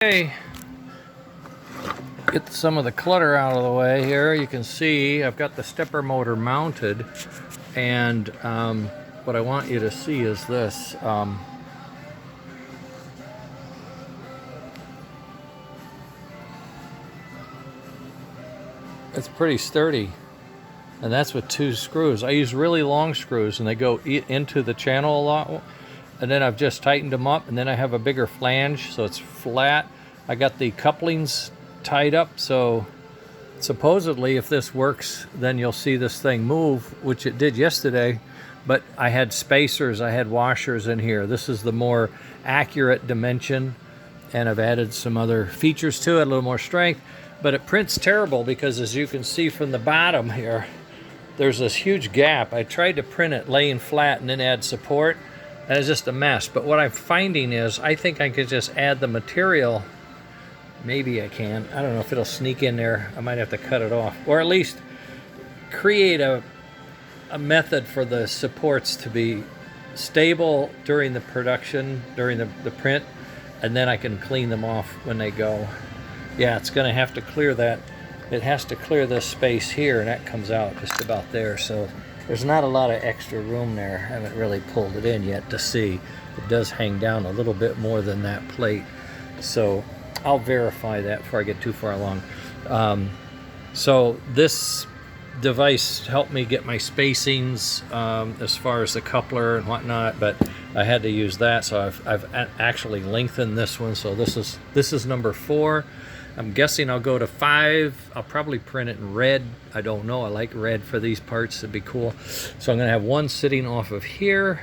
Okay, get some of the clutter out of the way here. You can see I've got the stepper motor mounted, and what I want you to see is this. It's pretty sturdy, and that's with 2 screws. I use really long screws, and they go into the channel a lot. And then I've just tightened them up, and then I have a bigger flange, so it's flat. I got the couplings tied up, so supposedly if this works, then you'll see this thing move, which it did yesterday. But I had spacers, I had washers in here. This is the more accurate dimension, and I've added some other features to it, a little more strength. But it prints terrible because, as you can see from the bottom here, there's this huge gap. I tried to print it laying flat and then add support, and it's just a mess. But what I'm finding is I think I could just add the material. Maybe I can. I don't know if it'll sneak in there. I might have to cut it off, or at least create a method for the supports to be stable during the production, during the print, and then I can clean them off when they go. Yeah, it's going to have to clear that. It has to clear this space here, and that comes out just about there. So there's not a lot of extra room there. I haven't really pulled it in yet to see. It does hang down a little bit more than that plate. So I'll verify that before I get too far along. So this device helped me get my spacings as far as the coupler and whatnot, but I had to use that. So I've actually lengthened this one. So this is number 4. I'm guessing I'll go to 5. I'll probably print it in red. I don't know. I like red for these parts. It'd be cool. So I'm going to have one sitting off of here.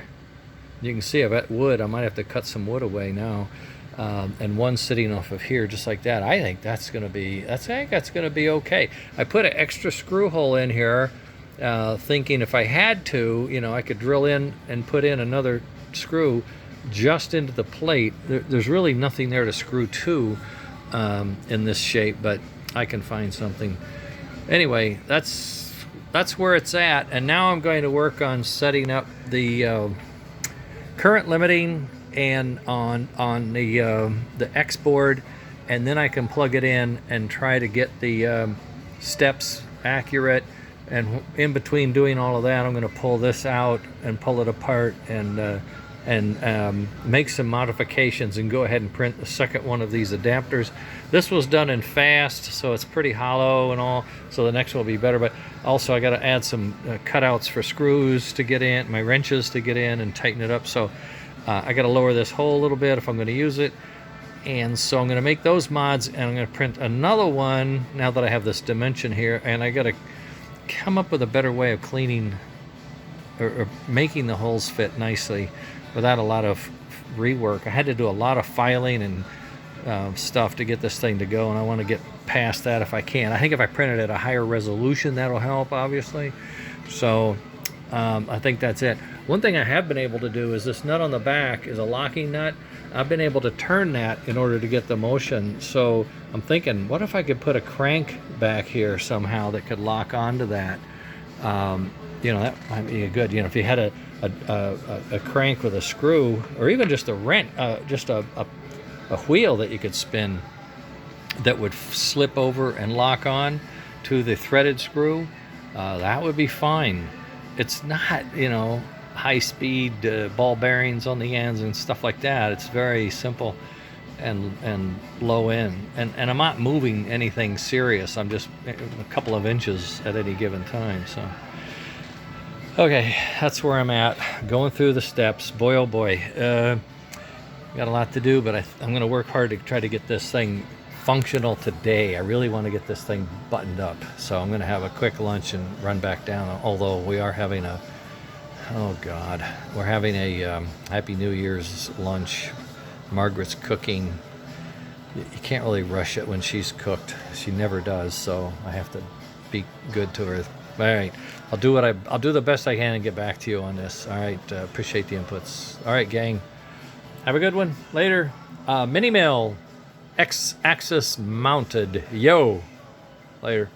You can see I've got wood. I might have to cut some wood away now. And one sitting off of here, just like that. I think that's going to be. I think that's going to be okay. I put an extra screw hole in here, thinking if I had to, I could drill in and put in another screw just into the plate. There's really nothing there to screw to. In this shape, but I can find something. Anyway, that's where it's at, and now I'm going to work on setting up the current limiting and on the X board, and then I can plug it in and try to get the steps accurate. And in between doing all of that, I'm going to pull this out and pull it apart and make some modifications and go ahead and print the second one of these adapters. This was done in fast, so it's pretty hollow and all, so the next one will be better. But also I got to add some cutouts for screws to get in, my wrenches to get in and tighten it up. So I got to lower this hole a little bit if I'm going to use it. And so I'm going to make those mods, and I'm going to print another one now that I have this dimension here. And I got to come up with a better way of cleaning or making the holes fit nicely without a lot of rework. I had to do a lot of filing and stuff to get this thing to go, and I want to get past that if I can. I think if I print it at a higher resolution, that'll help, obviously. So I think that's it. One thing I have been able to do is this nut on the back is a locking nut. I've been able to turn that in order to get the motion. So I'm thinking, what if I could put a crank back here somehow that could lock onto that? That might be good. If you had a crank with a screw, or even just a wrench, just a wheel that you could spin that would slip over and lock on to the threaded screw, that would be fine. It's not, high-speed ball bearings on the ends and stuff like that. It's very simple and low end. And I'm not moving anything serious. I'm just a couple of inches at any given time. So. Okay, that's where I'm at, going through the steps. Boy, oh boy, got a lot to do, but I'm going to work hard to try to get this thing functional today. I really want to get this thing buttoned up, so I'm going to have a quick lunch and run back down, although we are having we're having a Happy New Year's lunch. Margaret's cooking. You can't really rush it when she's cooked. She never does, so I have to be good to her. All right, I'll do the best I can and get back to you on this. All right, appreciate the inputs. All right, gang, have a good one. Later. Mini mill, X-axis mounted. Yo, later.